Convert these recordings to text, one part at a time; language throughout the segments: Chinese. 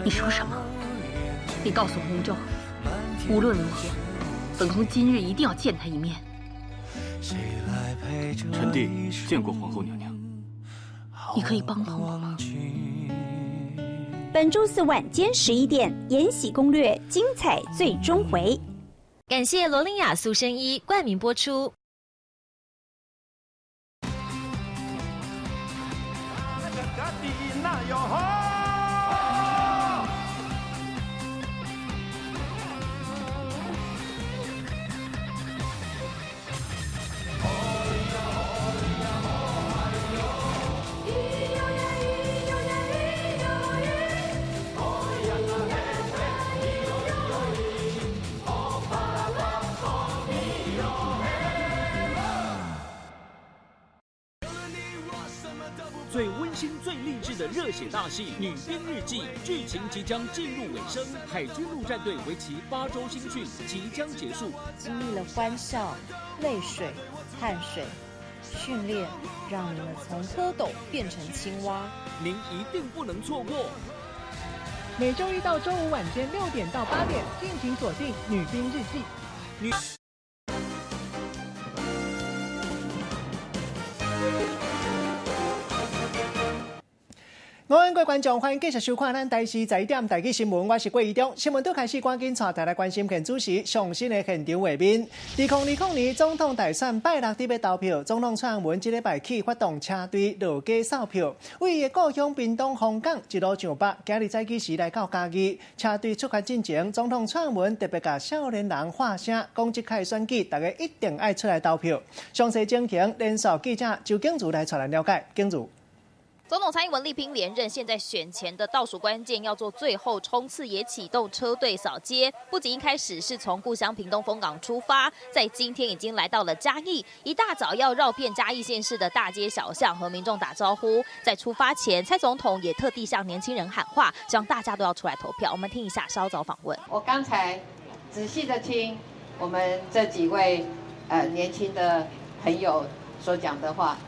你说什么？你告诉洪仲，无论如何，本宫今日一定要见他一面。臣弟见过皇后娘娘。你可以帮帮我吗？本周四晚间11点，《延禧攻略》精彩最终回。感谢罗琳雅、苏生一冠名播出。最温馨、最励志的热血大戏《女兵日记》，剧情即将进入尾声，海军陆战队为期8周新训即将结束。经历了欢笑、泪水、汗水，训练让你们从蝌蚪变成青蛙，您一定不能错过。每周一到周五晚间6点到8点，敬请锁定《女兵日记》。午安，各位观众，欢迎继续收看咱台视11点台记新闻，我是郭怡中。新闻都开始，赶紧带大家关心现主席上新的现场画面。2020年总统大选拜6日要投票，总统蔡英文这礼拜起发动车队落街扫票，为伊故乡屏东凤港一路上北，今日早起时来到嘉义。车队出发进前，总统蔡英文特别甲少年人发声，讲这届选举大家一定爱出来投票。详细情形，连续记者周景如来带咱了解。景如。总统蔡英文力拼连任，现在选前的倒数关键要做最后冲刺，也启动车队扫街。不仅一开始是从故乡屏东凤港出发，在今天已经来到了嘉义，一大早要绕遍嘉义县市的大街小巷和民众打招呼。在出发前，蔡总统也特地向年轻人喊话，希望大家都要出来投票。我们听一下稍早访问。我刚才仔细的听我们这几位年轻的朋友所讲的话，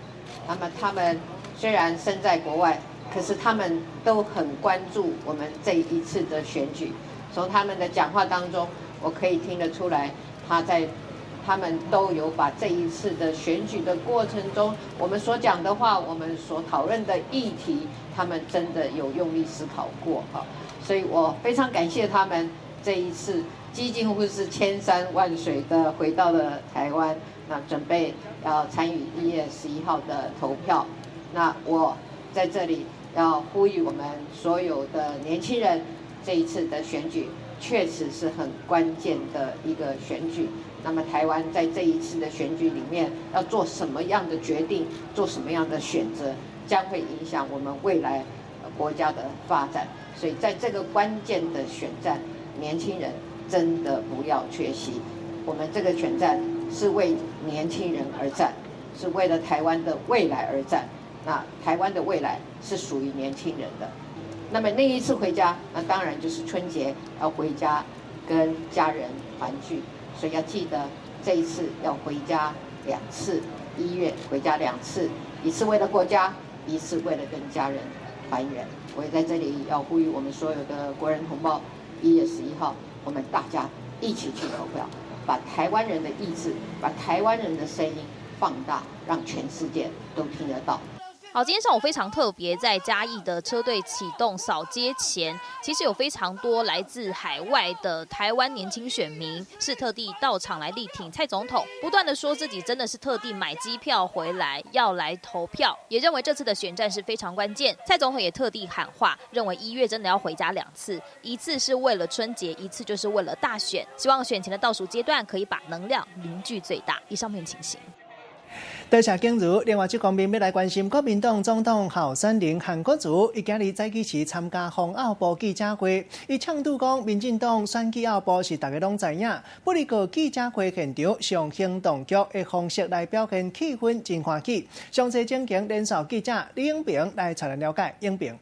他们虽然身在国外，可是他们都很关注我们这一次的选举。从他们的讲话当中，我可以听得出来，他们都有把这一次的选举的过程中，我们所讲的话，我们所讨论的议题，他们真的有用力思考过哈。所以我非常感谢他们这一次几近乎是千山万水的回到了台湾，那准备要参与1月11号的投票。那我在这里要呼吁我们所有的年轻人，这一次的选举确实是很关键的一个选举。那么台湾在这一次的选举里面要做什么样的决定，做什么样的选择，将会影响我们未来国家的发展。所以在这个关键的选战，年轻人真的不要缺席。我们这个选战是为年轻人而战，是为了台湾的未来而战。那台湾的未来是属于年轻人的。那么那一次回家，那当然就是春节要回家跟家人团聚，所以要记得这一次要回家2次，1月回家2次，一次为了国家，一次为了跟家人团圆。我也在这里要呼吁我们所有的国人同胞，1月11号我们大家一起去投票，把台湾人的意志，把台湾人的声音放大，让全世界都听得到。好，今天上午非常特别，在嘉义的车队启动扫街前，其实有非常多来自海外的台湾年轻选民是特地到场来力挺蔡总统，不断的说自己真的是特地买机票回来要来投票，也认为这次的选战是非常关键。蔡总统也特地喊话，认为1月真的要回家2次，一次是为了春节，一次就是为了大选，希望选前的倒数阶段可以把能量凝聚最大。以上面情形。多谢景如。另外，这方面要来关心国民党总统候选人韩国瑜，伊今日早起时参加洪奥部记者会，伊呛赌讲，民进党选举奥部是大家拢知影，不如个记者会现场上行动剧的方式来表现气氛真欢喜。详细情形，连续记者李永平来带咱了解。永平。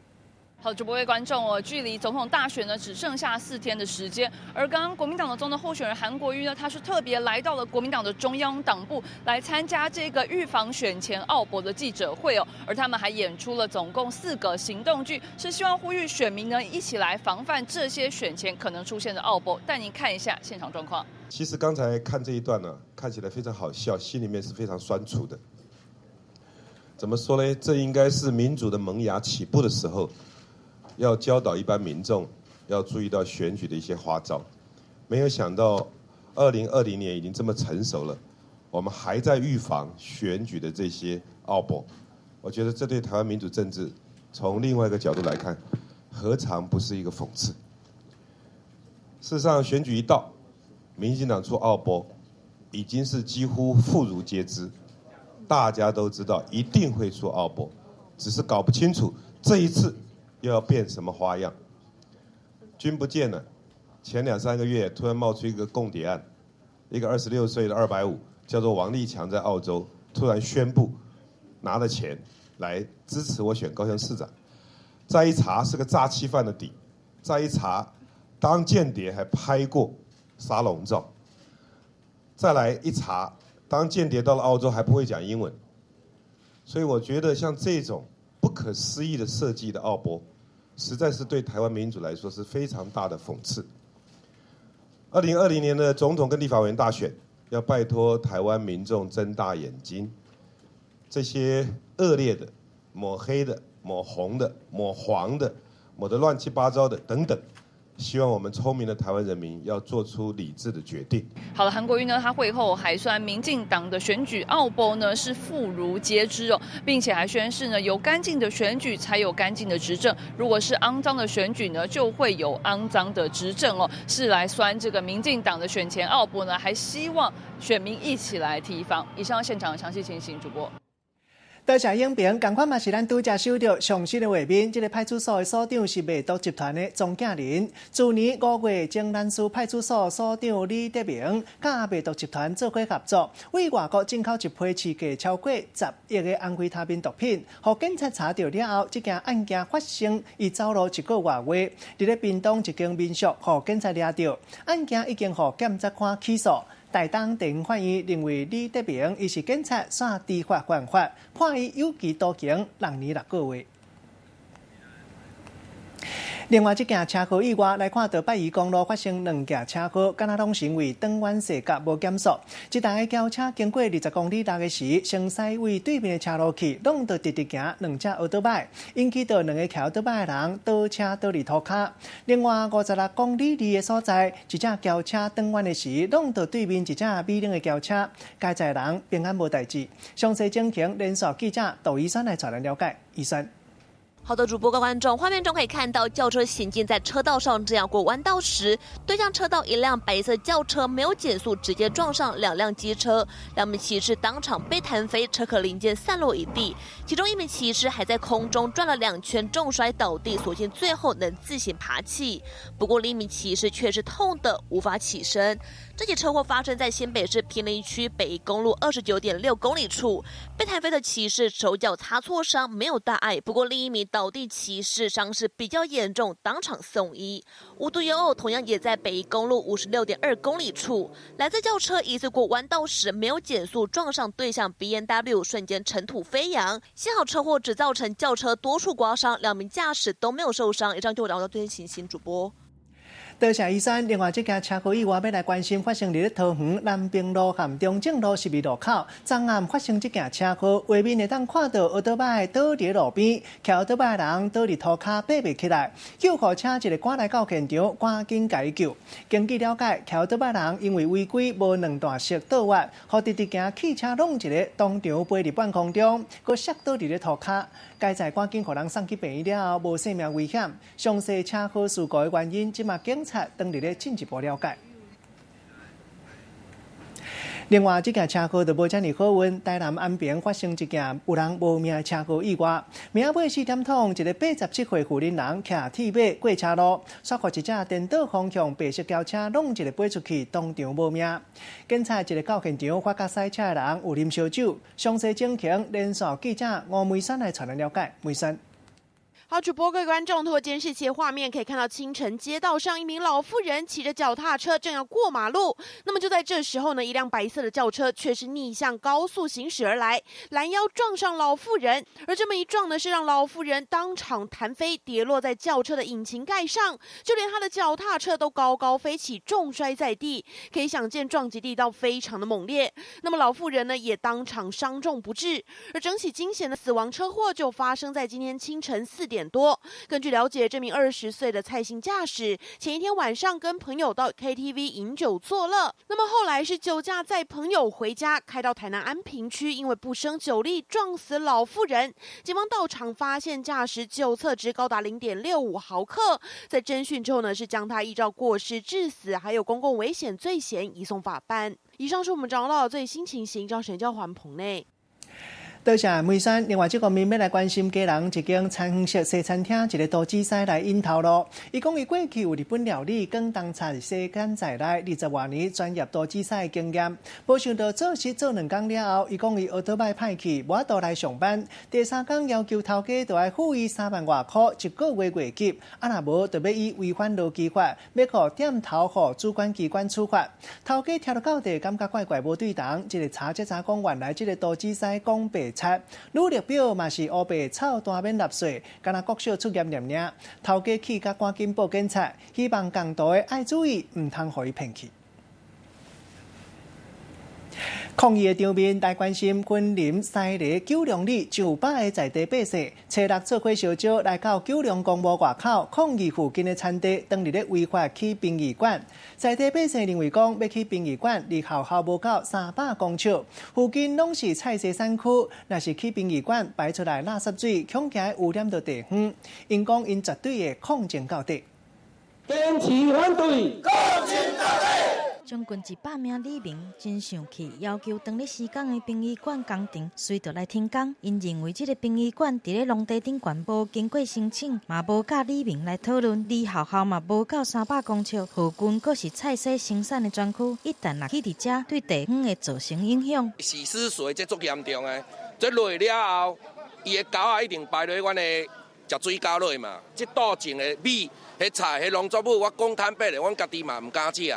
好，主播各位观众哦，距离总统大选呢只剩下4天的时间，而刚刚国民党的总统候选人韩国瑜呢，他是特别来到了国民党的中央党部来参加这个预防选前奥博的记者会哦，而他们还演出了总共4个行动剧，是希望呼吁选民呢一起来防范这些选前可能出现的奥博。带您看一下现场状况。其实刚才看这一段呢，看起来非常好笑，心里面是非常酸楚的。怎么说呢？这应该是民主的萌芽起步的时候。要教导一般民众要注意到选举的一些花招，没有想到2020年已经这么成熟了，我们还在预防选举的这些奥博。我觉得这对台湾民主政治，从另外一个角度来看，何尝不是一个讽刺？事实上，选举一到，民进党出奥博，已经是几乎妇孺皆知，大家都知道一定会出奥博，只是搞不清楚这一次。又要变什么花样？君不见了，前2、3个月突然冒出一个共谍案，一个26岁的250，叫做王立强，在澳洲突然宣布拿了钱来支持我选高雄市长。再一查是个诈欺犯的底，再一查当间谍还拍过沙龙照，再来一查当间谍到了澳洲还不会讲英文。所以我觉得像这种不可思议的设计的奥博，实在是对台湾民主来说是非常大的讽刺。2020年的总统跟立法委员大选，要拜托台湾民众睁大眼睛，这些恶劣的、抹黑的、抹红的、抹黄的、抹得乱七八糟的等等。希望我们聪明的台湾人民要做出理智的决定。好了，韩国瑜呢，他会后还算民进党的选举奥博呢是妇孺皆知哦，并且还宣示呢，有干净的选举才有干净的执政，如果是肮脏的选举呢，就会有肮脏的执政哦，是来酸这个民进党的选前奥博呢，还希望选民一起来提防。以上现场的详细情形，主播。多谢影评，同款嘛是咱拄则收到上新的画面。这个派出所的所长是卖毒集团的庄敬林。去年5月，江南市派出所所长李德明，甲卖毒集团做伙合作，为外国进口一批市价超过10亿的安非他命毒品。互警察查到了后，这件案件发生已走路1个月，伫咧屏东一间民宿，互警察抓到。案件已经互检察官起诉。大东地方法院认为李德明伊是警察耍知法犯法，判伊有期徒刑6年6个月。另外，一件车祸意外来看到北宜公路发生2件车祸，敢若拢是因为转弯时角无减速。一台的轿车经过20公里内的时，先驶为对面的车路去，弄到直直行2只奥多摆，引起到2个骑奥多摆的人倒车倒入涂骹。另外，56公里里的所在，一只轿车转弯的时，弄到对面一只美玲的轿车，该载人平安无代志。详细情形，连续记者杜医生来带咱了解。医生。好的，主播各位观众，画面中可以看到轿车行进在车道上，这样过弯道时，对向车道一辆白色轿车没有减速，直接撞上2辆机车，2名骑士当场被弹飞，车壳零件散落一地，其中1名骑士还在空中转了2圈，重摔倒地，所幸最后能自行爬起。不过另一名骑士却是痛得无法起身。这起车祸发生在新北市坪林区北宜公路29.6公里处，被弹飞的骑士手脚擦挫伤，没有大碍。不过另一名倒地骑士伤势比较严重，当场送医。无独有偶，同样也在北宜公路56.2公里处，来自轿车疑似过弯道时没有减速，撞上对向 BMW， 瞬间尘土飞扬。幸好车祸只造成轿车多处刮伤，2名驾驶都没有受伤。以上就我聊到最新情形，主播。多谢医生。另外，这件车祸意外要来关心，发生在桃园南平路和中正路12路口。昨暗发生这件车祸，画面会当看到奥多摆倒伫路边，骑奥多摆的人倒伫涂骹爬袂起来。救护车一个赶来到现场，赶紧解救。根据了解，骑奥多摆人因为违规无2段式倒弯，互直直行汽车弄一个，当场飞入半空中，佫摔倒伫咧涂骹。该在赶紧互人送去病院了后，无生命危险。详细车祸事故的原因，即马警察当日咧进一步了解。另外，这件车祸就无遮尔好运，台南安平发生一件有人无命的车祸意外。明仔8点钟，一个87岁妇人人骑铁马过车路，煞互一只颠倒方向白色轿车弄一个飞出去，当场无命。警察一个到现场发觉赛车的人有啉烧酒，详细情形连续记者吴梅山来传来了解。梅山。好，主播各位观众，透过监视器画面可以看到，清晨街道上一名老妇人骑着脚踏车正要过马路。那么就在这时候呢，一辆白色的轿车却是逆向高速行驶而来，拦腰撞上老妇人。而这么一撞呢，是让老妇人当场弹飞，跌落在轿车的引擎盖上，就连她的脚踏车都高高飞起，重摔在地。可以想见撞击力道非常的猛烈。那么老妇人呢，也当场伤重不治。而整起惊险的死亡车祸就发生在今天清晨4点多。根据了解，这名20岁的蔡姓驾驶前一天晚上跟朋友到 KTV 饮酒作乐，那么后来是酒驾载朋友回家，开到台南安平区，因为不胜酒力撞死老妇人。警方到场发现驾驶酒测值高达0.65毫克，在侦讯之后呢，是将他依照过失致死还有公共危险罪嫌移送法办。以上是我们掌握到的最新情形，让沈教环棚内。多谢梅山。另外，这个面要来关心家人一间餐式西餐厅一个杜子师来引头咯。伊讲伊过去有日本料理、广东菜、西餐在内20多年专业杜子师的经验，无想到做事做2天了后，伊讲伊学倒摆歹去，无法度来上班。第3天要求头家就要付伊3万外块1个月月给，若无就要以违反劳基法，要互店头互主管机关处罚。头家听到地感觉怪怪无对同，一个查才讲原来这个杜子师讲白。履历表嘛是乌白草单免纳税，敢若国小出验念尔。头家气甲赶紧报警察，希望共道的爱注意，唔通互伊骗去。抗议的场面来关心昆林西里九龙里上百个在地百姓，初六做伙烧酒来到九龙公墓外口抗议附近的餐厅，当日咧违法起殡仪馆。在地百姓认为讲要起殡仪馆，离校校无够300公尺，附近拢是菜市山区，若是起殡仪馆排出来垃圾水，恐惊污染到地方。因讲因绝对会抗争到底，坚持反对，抗争到底。将近100名里民真生气，要求当日施工的殡仪馆工程随着来停工。因认为这个殡仪馆伫咧农地顶悬，无经过申请，嘛无甲里民来讨论，离学校嘛无到300公尺，附近阁是菜市生产的专区，一旦落起伫遮，对地方会造成影响。是死水这足严重的，这落了后，伊的狗啊一定排落阮的食水沟落嘛。这岛种的米、迄菜、迄农作物，我讲坦白的，阮家己嘛唔敢食。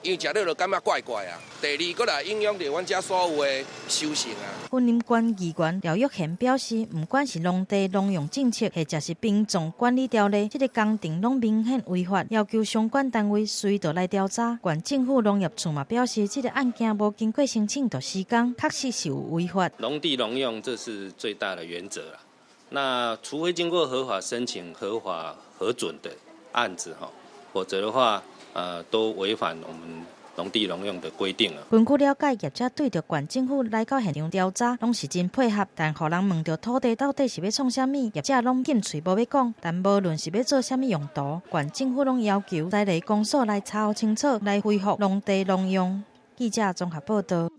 因为食了就感觉怪怪啊。第二，搁来影响到阮遮所有的修行啊。婚姻关议员廖玉贤表示，不管是农地农用政策，或者是殡葬管理条例，这个工程拢明显违法，要求相关单位随着来调查。县政府农业处嘛表示，这个案件无经过申请就施工，确实是有违法。农地农用这是最大的原则啦。那除非经过合法申请、合法核准的案子哈，否则的话。都违反我们农地农用的规定了。根据了解，业者对着县政府来到现场调查，拢是真配合。但互人问到土地到底是要创啥物，业者拢紧嘴无要讲。但无论是要做啥物用途，县政府拢要求在地公所来查核清楚，来恢复农地农用。记者综合报道。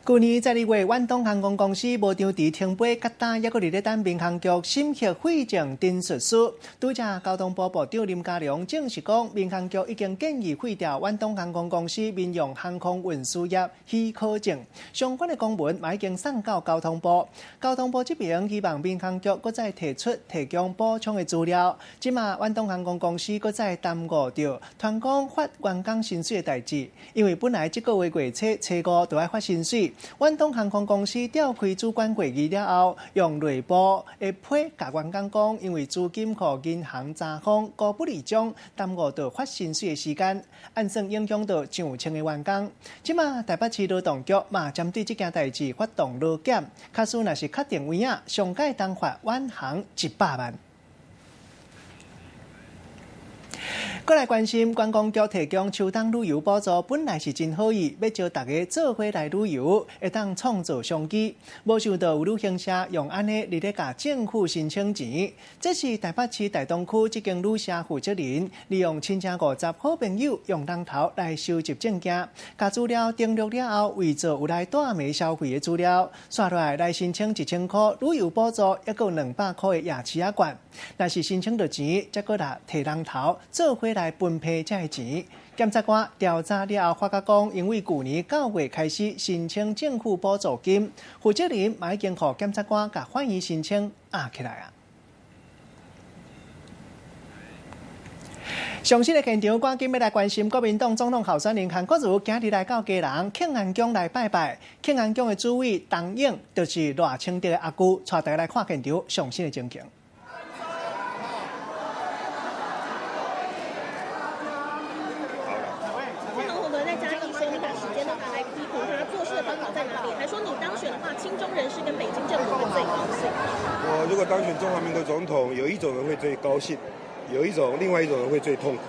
去年12月，远东航空公司无张伫停飞捷达，抑阁伫咧等民航局审核费证陈述书。拄则交通部部长林佳龙证实讲，民航局已经建议废掉远东航空公司民用航空运输业许可证，相关的公文嘛已经送到交通部。交通部这边希望民航局搁再提供补充的资料。即马远东航空公司搁再耽误着团工发员工薪水的代志，因为本来这个月初5就要发薪水。远东航空公司召开主管会议了后，用内部的批甲员工讲，因为资金和银行查封高不离奖，耽误到发薪水的时间，按算影响到上千个员工。即马台北市劳动局嘛针对这件代志发动劳检，假使若是确定为影，上届当罚远航100万。过来关心观光局提供秋冬旅游补助，本来是真好意，要招大家做伙来旅游，会当创造商机。无想到有旅行社用安尼伫咧甲政府申请钱。这是台北市大东区这间旅社负责人利用亲戚50好朋友用人头来收集证件，甲资料登录了后，为做有来带暝消费的资料，刷落来申请1000块旅游补助，抑个200块的夜市仔券。若是申请到钱，再搁来摕人头做伙来分配这个钱。检察官调查了后，发觉讲，因为去年9月开始申请政府补助金，负责人嘛已经予检察官甲反映申请压起来啊。上新的现场，赶紧要来关心国民党总统候选人韩国瑜今日来到基隆庆安宫来拜拜。庆安宫的主委董颖就是赖清德的阿姑，带大家来看现场上新的情景。唐宏德在嘉义说，你把时间都拿来批评他做事的方法在哪里，还说你当选的话，亲中人士跟北京政府会最高兴。我如果当选中华民国总统，有一种人会最高兴。另外一种人会最痛苦。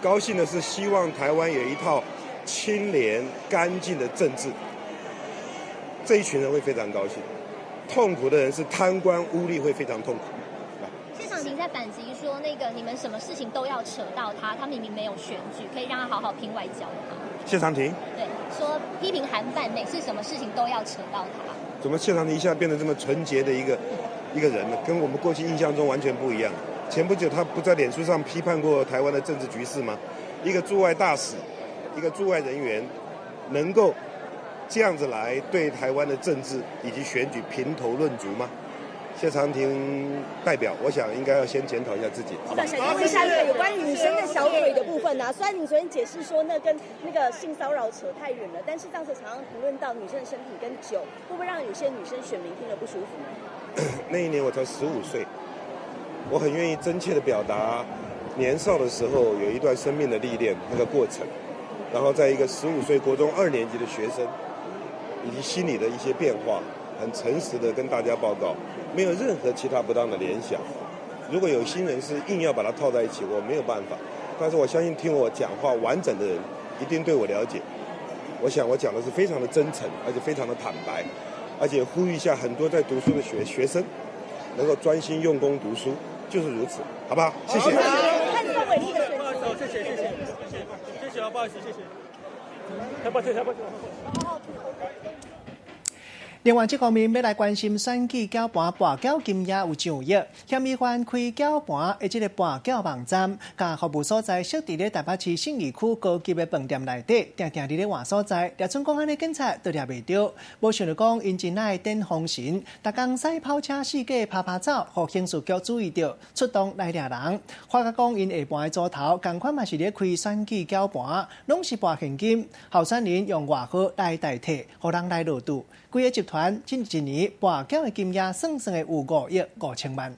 高兴的是希望台湾有一套清廉干净的政治，这一群人会非常高兴。痛苦的人是贪官污吏，会非常痛苦。谢长廷在反击说，你们什么事情都要扯到他，他明明没有选举，可以让他好好拼外交吗？谢长廷对说批评韩范，每次什么事情都要扯到他。怎么谢长廷一下变得这么纯洁的一个人呢？跟我们过去印象中完全不一样。前不久他不在脸书上批判过台湾的政治局势吗？一个驻外大使，一个驻外人员，能够这样子来对台湾的政治以及选举评头论足吗？谢长廷代表，我想应该要先检讨一下自己。我想问一下有关女生的小腿的部分啊，虽然你昨天解释说那跟性骚扰扯太远了，但是这样子常常评论到女生的身体跟酒，会不会让有些女生选民听了不舒服呢？那一年我才15岁。我很愿意真切地表达年少的时候有一段生命的历练那个过程，然后在一个15岁国中2年级的学生以及心理的一些变化，很诚实地跟大家报告，没有任何其他不当的联想。如果有心人士硬要把它套在一起，我没有办法。但是我相信听我讲话完整的人一定对我了解。我想我讲的是非常的真诚，而且非常的坦白，而且呼吁一下很多在读书的学生能够专心用功读书。就是如此，好不好？谢谢。看这伟力的选择，谢谢，不好意思，谢谢。太抱歉。另外，这方面要来关心选举搅盘，跋筊金额有上亿。县议员开搅盘的这个跋筊网站，甲服务所在设伫咧台北市信义区高级的饭店内底，定伫咧换所在。廖春光安尼警察都抓袂到，无想到讲因真爱电风神，逐工驶跑车四界拍走，互刑事局注意到，出动来抓人。话甲讲因下晡的组头，共款嘛是咧开选举搅盘，拢是跋现金，候选人用外号来代替，互人来落肚。规个集团近一年跋筊的金额算有5亿5千万。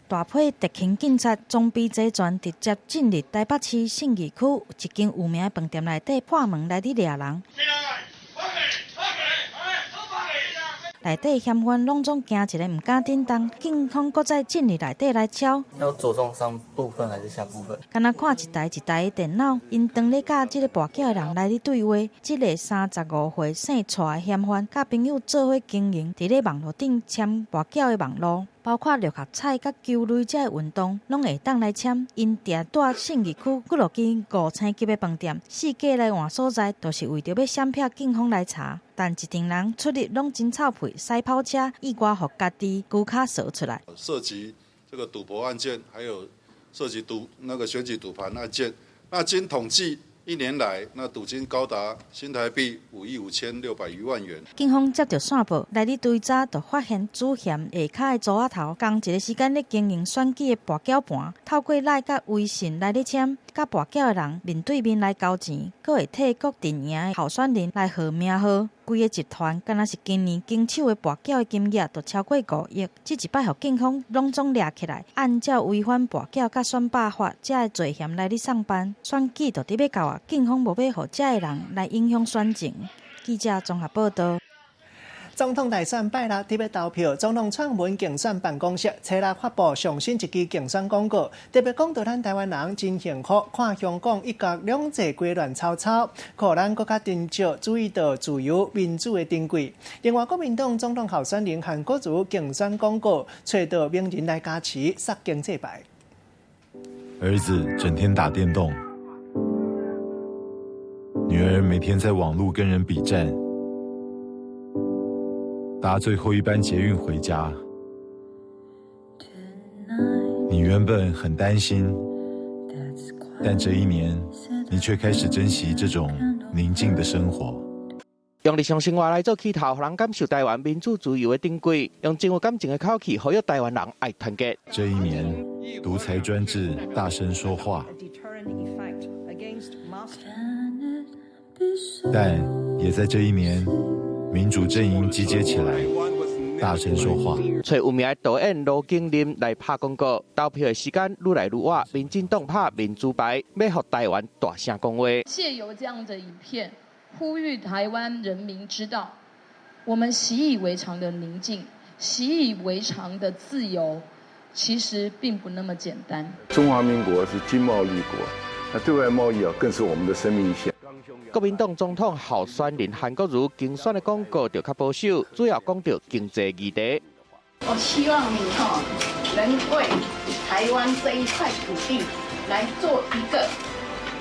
大批特勤警察装备齐全，直接进入台北市信义区一间有名的饭店内底破门来抓人。内底嫌犯拢总惊一个唔敢叮当，警方搁再进入内底来敲。要着重上部分还是下部分？敢若看一台的电脑，因当咧甲这个跋筊的人来咧对话。这个35岁姓蔡的嫌犯，甲朋友做伙经营，伫咧网络顶签跋筊的网络。包括六合彩、甲球类这运动，拢会当来签。因定住信义区几落间5星级的饭店，四界来换所在，都是为着要闪避警方来查。但一群人出入拢真臭屁，驶跑车，意外互家己骨卡扫出来。涉及这个赌博案件，还有涉及选举赌盘案件，那经统计。1年来，那赌金高达新台币5亿5600余万元。警方接到线报，来哩追查，就发现主嫌下骹的组仔头，同一个时间咧经营选举的跋筊盘，透过赖甲微信来咧签，甲跋筊的人面对面来交钱，佫会替各阵营的候选人来号名号。规个集团，敢若是今年经手的跋筊的金额，就超过5亿。这一摆，互警方拢总抓起来，按照违反跋筊甲选罢法这个罪嫌来哩上班。选举就伫要到啊，警方无要互这个人来影响选情。记者综合报道。总统大选拜六特别投票，总统创文竞选办公室初六发布上新一期竞选广告，特别讲到咱台湾人真幸福，看香港一国两制归乱草草，可咱更加珍惜注意到自由民主的珍贵。另外，国民党总统候选人韩国瑜竞选广告找到名人来加持，杀经济牌。儿子整天打电动，女儿每天在网路跟人比战。搭最后一班捷运回家，你原本很担心，但这1年，你却开始珍惜这种宁静的生活。用日常生活来做起头，让人感受台湾民主自由的珍贵，用真有感情的口气，呼吁台湾人爱团结。这1年，独裁专制大声说话，但也在这一年，民主阵营集结起来，大声说话。找有名的导演罗景林来拍广告，投票的时间愈来愈晚，民进党拍民主牌，要让台湾大声讲话。借由这样的影片，呼吁台湾人民知道，我们习以为常的宁静，习以为常的自由，其实并不那么简单。中华民国是经贸立国，那对外贸易更是我们的生命线。国民党总统候选人韩国瑜竞选的广告就较保守，主要讲到经济议题。我希望你能为台湾这一块土地来做一个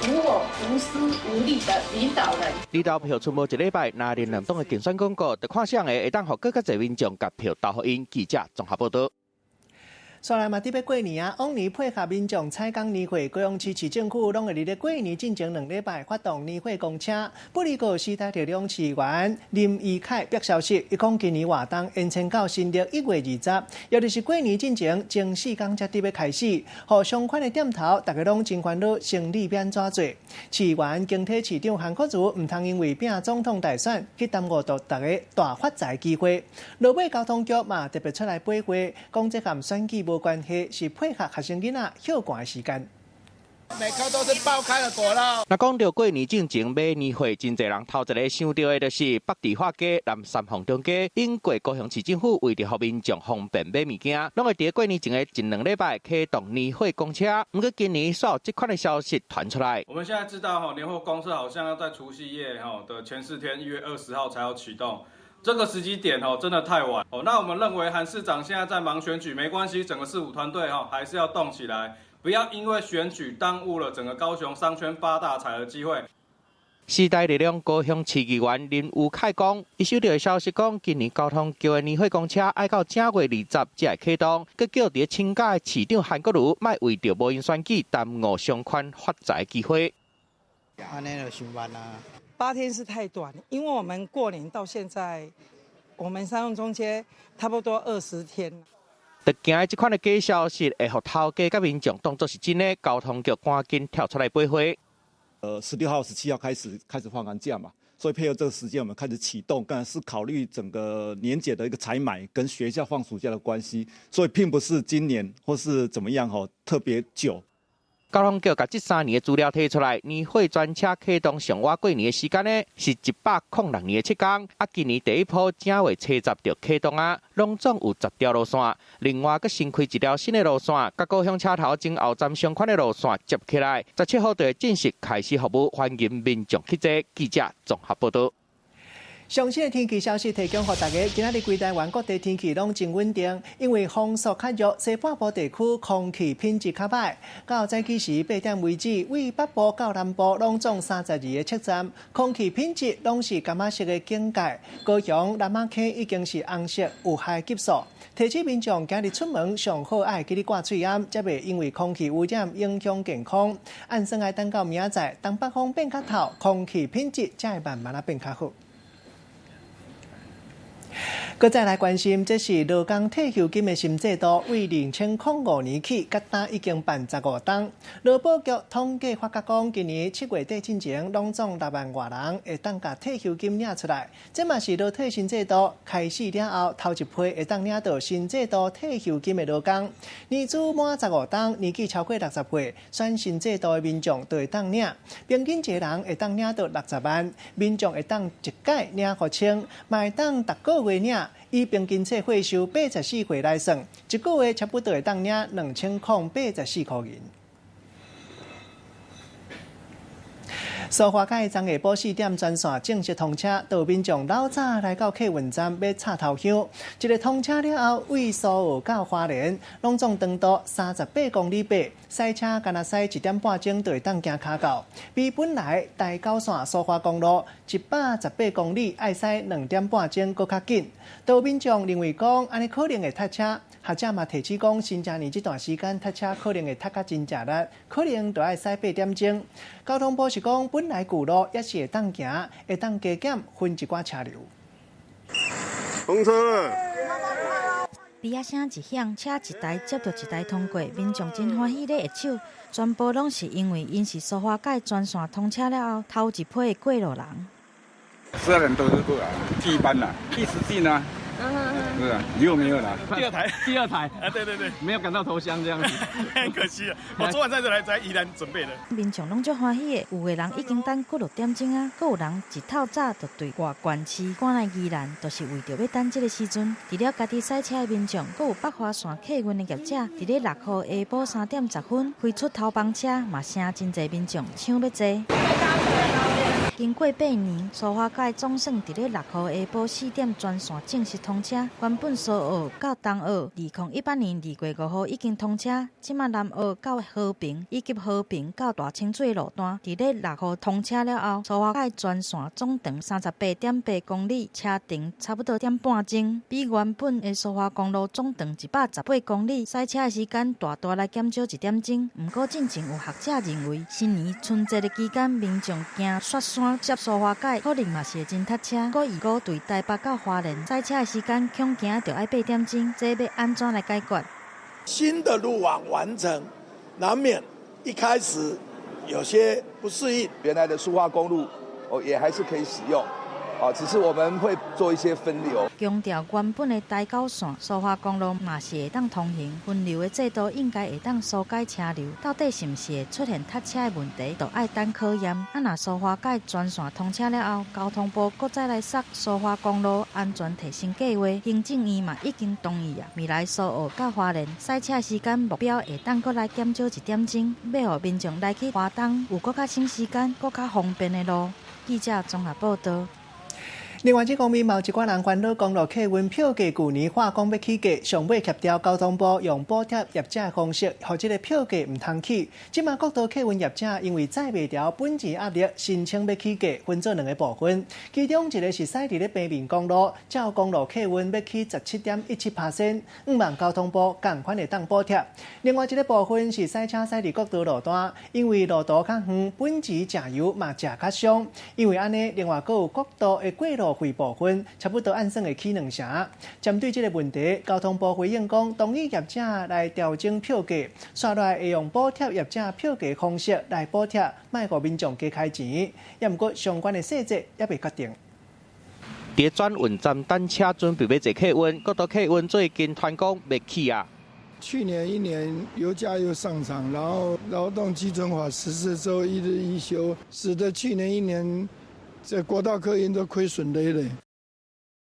无我、无私、无力的领导人。离投票出无一礼拜，那连两党的竞选广告，就看上的会当互更加侪民众甲票投互因。记者综合报道。虽然嘛，伫要过年啊，往年配合民众采购年货，高雄市市政府拢会伫咧过年进前2礼拜发动年货公车。不离个时代力量市员林义凯表消息，伊讲今年活动延伸到新历1月20，也就是过年进前前4天才伫要开始。互相款的店头，大家拢真烦恼，生意变怎做？市员经体市长韩国瑜唔通因为拼总统大选去耽误到大家大发财机会。落尾交通局嘛特别出来背会，讲这和选举无关系，是配合学生囡仔休寒的时间。每颗都是爆开的果肉。那讲到过年进前买年货，真侪人头一个想到的就是北地化街、南三凤中街，因过高雄市政府为着让民众方便买物件，拢会伫过年前的前2礼拜启动年货公车。不过今年煞有这款的消息传出来。我们现在知道年货公车好像要在除夕夜的前4天，1月20号才要启动。这个时机点真的太晚那我们认为韩市长现在在忙选举，没关系，整个市府团队还是要动起来，不要因为选举耽误了整个高雄商圈发大财的机会。时代力量高雄市议员林宇凯讲，伊收到的消息讲，今年交通局的年货公车要到正月20才会启动，佮叫伫请假的市长韩国瑜，莫为着无因选举耽误商圈发财机会。安尼就伤慢啦。8天是太短，因为我们过年到现在，我们三凤中街差不多20天。就惊这款的假消息会互头家甲民众当作是真的，交通局赶紧跳出来背会。16号、17号开始放寒假嘛，所以配合这个时间，我们开始启动，当然是考虑整个年节的一个采买跟学校放暑假的关系，所以并不是今年或是怎么样特别久。交通局把这3年的资料提出来，年货专车启动上晚过年的时间呢是106年的7天，今年第一波正月初10就启动拢总有10条路线，另外佮新开一条新的路线，甲高雄车头前后站相关的路线接起来，17号就会正式开始服务，欢迎民众去坐。记者综合报道。详细的天气消息提供给大家。今仔日规台湾各地天气拢真稳定，因为风速较弱，西半部地区空气品质较歹。到早起时8点为止，为北部到南部拢总32个测站，空气品质拢是柑仔色的警戒。高雄、南马溪已经是红色有害级数，提醒民众今日出门上好爱记得挂嘴掩，才袂因为空气污染影响健康。按算爱等到明仔，当北风变较透，空气品质才会慢慢变较好。搁再来关心，这是劳工退休金的新制度，为2005年起，甲单已经办15档。劳保局统计发觉讲，今年7月底进前，拢总6万外人会当甲退休金领出来。这嘛是劳退新制度开始了后，头一批会当领到新制度退休金的劳工。年资满15档，年纪超过60岁，选新制度的民众都会当领。平均一个人会当领到60万，民众会当一届领5000，嘛会当逐个月领。以平均册会收84块来算，一个月差不多会当领2084块银。苏花街昨下晡4点专线正式通车，道民众老早来到客运站要插头香。一个通车了后，为苏澳到花莲，拢总长度38公里八，塞车干那塞1点半钟就会当行脚到。比本来台9线苏花公路118公里爱塞2点半钟搁较紧。道民众认为讲，安尼可能会塞车。学者嘛提起讲，新正年这段时间塞车可能会塞甲真正力，可能就要塞8点钟。交通部是讲，本来旧路也是会当行，会当加减分一寡车流。通车。比亚声一响，车一台接着一台通过，民众真欢喜咧握手。全部拢是因为因是苏花界专线通车了后，头一批的过路人。12人都是过来，第一班啦，第10季呢？是啊，以后没有了。第二台啊，对，没有赶到投降这样子，很可惜了。我昨晚在这来在宜兰准备的。民众拢足欢喜的，有的人已经等过6点钟啊，还有人一透早就对外县市赶来宜兰，就是为着要等这个时阵。除了家己赛车的民众，还有北华线客运的业者，伫咧6号下晡3点10分飞出头班车，嘛声真侪民众抢要坐。经过8年，苏花改总算伫咧6号下晡4点专线正式通车。原本苏澳到东澳，2018年2月5号已经通车，即马南澳到和平以及和平到大清水路段，伫咧6号通车了后，苏花改专线总长38.8公里，车程差不多1.5点钟，比原本的苏花公路总长118公里，赛车的时间大大来减少1点钟。不过，进前有学者认为，新年春节的期间，民众行雪山接苏花改，可能嘛是会真塞车。如对台北到花莲赛车的时间，恐惊就要8点钟，这要安怎来解决？新的路网完成，难免一开始有些不适应。原来的苏花公路也还是可以使用。只是我们会做一些分流。强调原本的台九线苏花公路嘛是会当通行，分流的制度应该会当疏解车流。到底是不是会出现塞车的问题，就要等考验。若苏花改专线通车了后，交通部搁再来设苏花公路安全提升计划，行政院嘛已经同意啊。未来苏澳到花莲赛车时间目标会当搁来减少1点钟，要互民众来去花东有搁较省时间、搁较方便的路。记者综合报道。另外，这方面，有一寡人烦恼公路客运票价去年话讲要起价，上尾协调交通部用补贴业者的方式，让这个票价唔通起。即马各道客运业者因为载袂掉本钱压力，申请要起价，分做2个部分。其中一个是驶伫咧平面公路，照公路客运要起17.17%，5万交通部同款会当补贴。另外一个部分是赛车驶伫各道路段，因为路途较远，本钱加油嘛食较伤。因为安尼，另外阁有各道的过路费部分差不多按算会起2成。针对这个问题，交通部回应讲，同意业者来调整票价，刷来会用补贴业者票价方式来补贴，卖互民众加开钱。也毋过相关的细节也未决定。伫转运站等车准备要坐客运，各道客运最近团讲要起啊。去年1年油价又上涨，然后劳动基准法实施之后1日1休，使得去年1年。这国道客运都亏损累累。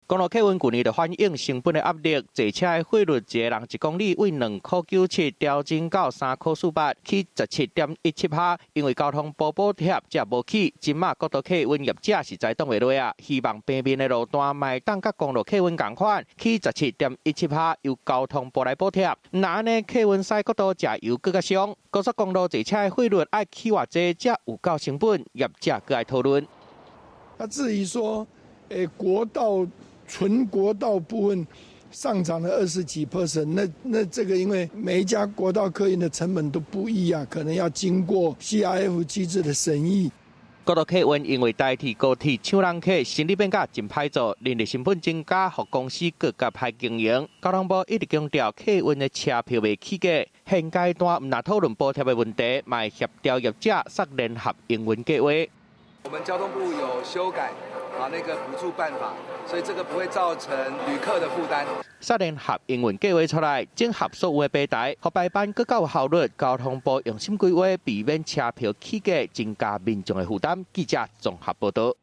公路客运去年就反映成本的压力，坐车的费率一个人1公里为2.97块调整到3.48块，起17.17%。因为交通部补贴才无起，今马各道客运业者实在挡袂落啊。希望平面的路段卖当甲公路客运同款，起17.17%，由交通部来补贴。那安尼客运驶各道食油更加伤，高速公路坐车的费率爱起偌济才有够成本，业者更爱讨论。他至于说，纯国道部分上涨了20几%，那这个因为每一家国道客运的成本都不一样，可能要经过 CRF 机制的审议。各道客运因为代替高铁抢人客，生意变甲真歹做，人力成本增加，互公司更加歹经营。交通部一直强调客运的车票未起价，现阶段唔拿讨论补贴的问题，卖协调业者设联合营运计划。我们交通部有修改那个补助办法，所以这个不会造成旅客的负担。设联合营运计划出来，整合所有的平台，互排班更有效率。交通部用心规划，避免车票起价，增加民众的负担。记者综合报道。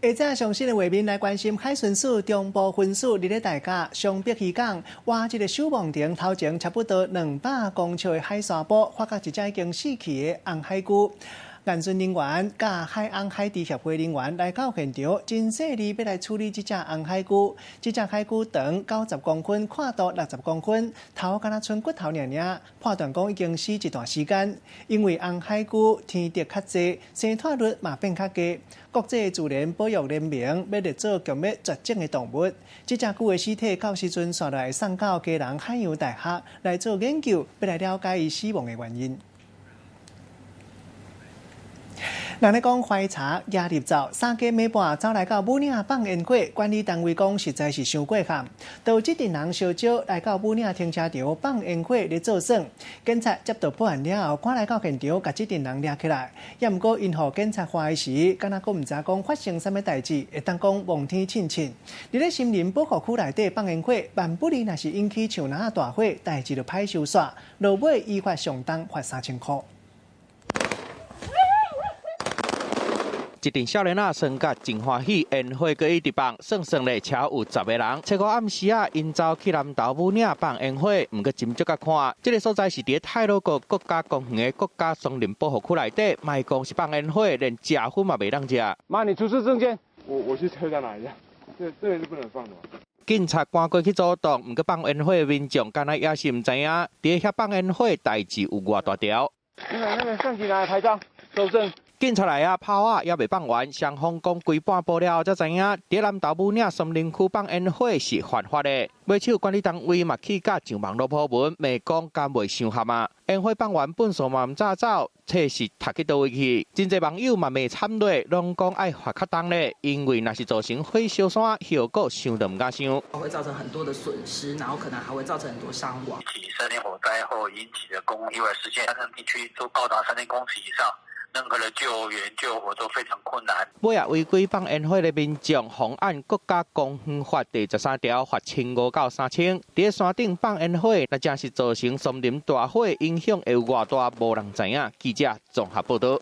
下则上新的画面来关心海巡署中部分署日咧大甲双碧渔港挖一个守望亭，头前差不多200公尺的海沙堡，发觉一只已经死去的红海龟。安全人员甲海洋海地协会人员来到现场，真细腻要来处理这只红海龟。这只海龟长90公分，宽度60公分，头敢若剩骨头尔，判断讲已经死一段时间。因为红海龟天敌较济，生产率嘛变较低。国际自然保育联盟要列做强要绝种的动物。这只龟的尸体到时阵刷来送到基隆海洋大学来做研究，要来了解伊死亡的原因。人咧讲怀茶夜入灶，3更暝半走来到武岭放烟火，管理单位讲实在是伤过坎，导致阵人烧酒来到武岭停车场放烟火咧做耍。警察接到报案了后，赶来到现场，把这阵人抓起来。也毋过因互警察怀疑时，敢若佫毋知讲发生啥物代志，会当讲望天庆庆。伫咧森林保护区内底放烟火，万不利若是引起像那大火，代志就歹收煞，落尾依法上当罚3000块。一群少年仔耍甲真欢喜，烟火搁一直放，算算咧超有10个人。初五暗时啊，因走去南投武岭放烟火，毋过斟酌甲看，这个所在是伫太鲁阁国家公园的国家森林保护区内底，卖讲是放烟火，连食薰嘛袂当食。妈，你出示证件，我去车站拿一下。这个是不能放的。警察赶过去阻挡，毋过放烟火的民众敢若也是毋知影，伫遐放烟火代志有偌大条。那个相机拿来拍照，收证。警察来啊，炮啊也未放完，双方讲规半步了后才知影，伫南投武岭森林区放烟火是犯法的。买手管理单位嘛去甲上网络破文，骂讲敢袂相合啊。烟火放完本数嘛毋早走，测是读去倒位去。真侪网友嘛骂惨烈，拢讲爱罚较重咧，因为若是造成火烧山，后果想都毋敢想。会造成很多的损失，然后可能还会造成很多伤亡。起森林火灾后引起的公共意外事件，山上地区都高达3000公尺以上。任何的救援救火都非常困难。尾啊，违规放烟火的民众，妨按国家公园法第13条，罚1500到3000。伫山顶放烟火，那真是造成森林大火，影响会有偌大，无人知影。记者综合报道。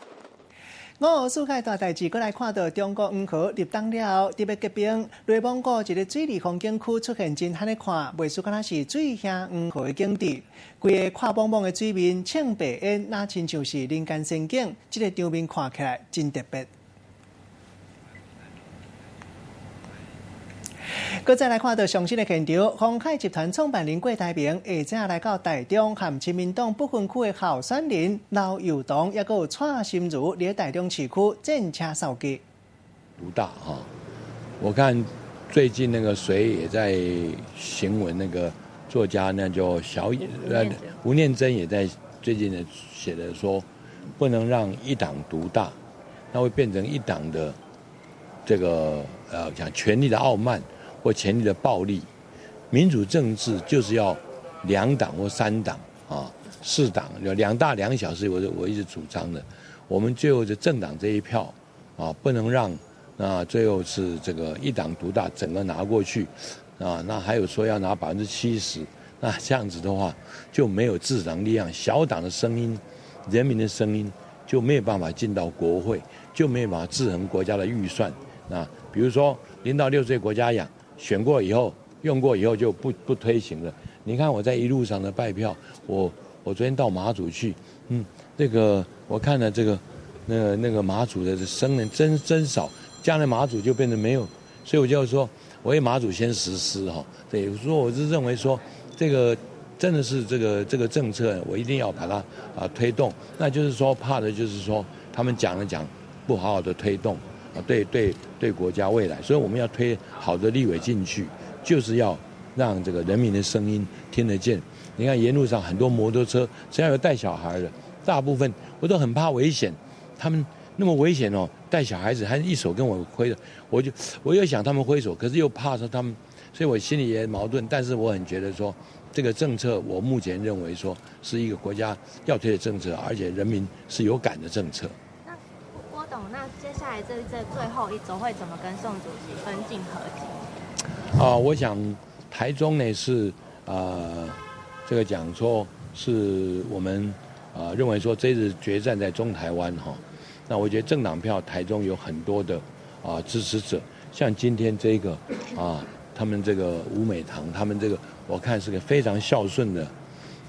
5号世界大代志，过来看到中国黄河入冬了后，特别结冰，内蒙古一个水利风景区出现真罕的看，袂输敢若是水乡黄河的景致。规个看蒙蒙的水面，青白烟，那亲像是人间仙境。这个场面看起来真特别。搁再来看到上新的现场，鸿海集团创办人郭台铭下正来到台中，和亲民党不分区的候选人刘佑东，也有蔡心如，伫台中市区战车扫街。独大哈，我看最近那个谁也在行文，那个作家那叫吴念真也在最近的写的说，不能让一党独大，那会变成一党的这个讲权力的傲慢。或权力的暴力，民主政治就是要2党或3党啊，4党，2大2小是我一直主张的。我们最后的政党这一票啊，不能让最后是这个一党独大，整个拿过去啊。那还有说要拿70%，那这样子的话就没有自党力量，小党的声音、人民的声音就没有办法进到国会，就没有办法制衡国家的预算。那比如说0到6岁国家养。选过以后，用过以后就不推行了。你看我在一路上的拜票，我昨天到马祖去，那个我看了这个那个马祖的僧人真少，将来马祖就变得没有，所以我就说，我为马祖先实施哈。对，我是认为说，这个真的是这个政策，我一定要把它推动。那就是说，怕的就是说他们讲不好好的推动。对国家未来，所以我们要推好的立委进去，就是要让这个人民的声音听得见。你看沿路上很多摩托车，只要有带小孩的，大部分我都很怕危险。他们那么危险哦，带小孩子还一手跟我挥的，我又想他们挥手，可是又怕说他们，所以我心里也矛盾。但是我很觉得说，这个政策我目前认为说是一个国家要推的政策，而且人民是有感的政策。那接下来这最后一周会怎么跟宋主席分进合集？我想台中呢是这个讲说是我们认为说这次决战在中台湾哈，那我觉得政党票台中有很多的支持者，像今天这个他们这个吴美堂，他们这个我看是个非常孝顺的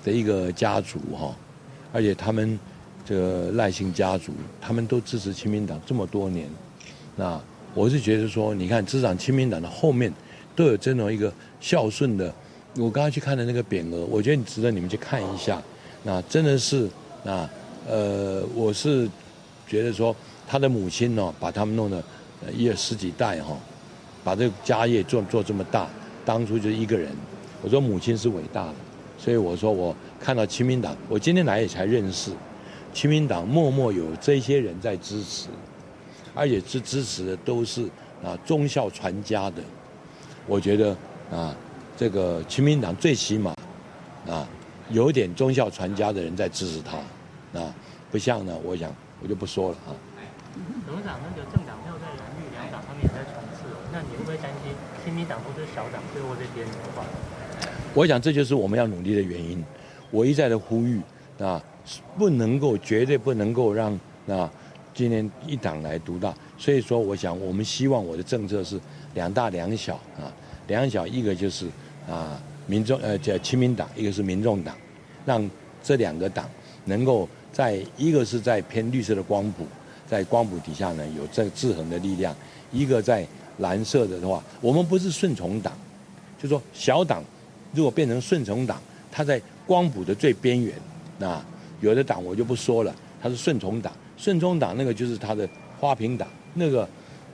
一个家族哈，而且他们。这个赖姓家族，他们都支持亲民党这么多年，那我是觉得说，你看支持亲民党的后面都有这种一个孝顺的。我刚刚去看的那个匾额，我觉得值得你们去看一下。那真的是我是觉得说，他的母亲呢，把他们弄得10几代哈，把这个家业做这么大，当初就是一个人。我说母亲是伟大的，所以我说我看到亲民党，我今天来也才认识。亲民党默默有这些人在支持，而且支持的都是忠孝传家的。我觉得这个亲民党最起码有点忠孝传家的人在支持他不像呢，我想我就不说了董事长，那个政党票在蓝绿两党他们也在冲刺那你会不会担心亲民党或者小党最后这边的话？我想这就是我们要努力的原因。我一再的呼吁不能够，绝对不能够让今年一党来独大。所以说，我想我们希望我的政策是两大两小两小，一个就是亲民党，一个是民众党，让这两个党能够一个是在偏绿色的光谱，在光谱底下呢有这制衡的力量；一个在蓝色的话，我们不是顺从党，就说小党如果变成顺从党，它在光谱的最边缘。有的党我就不说了，它是顺从党，顺从党那个就是它的花瓶党，那个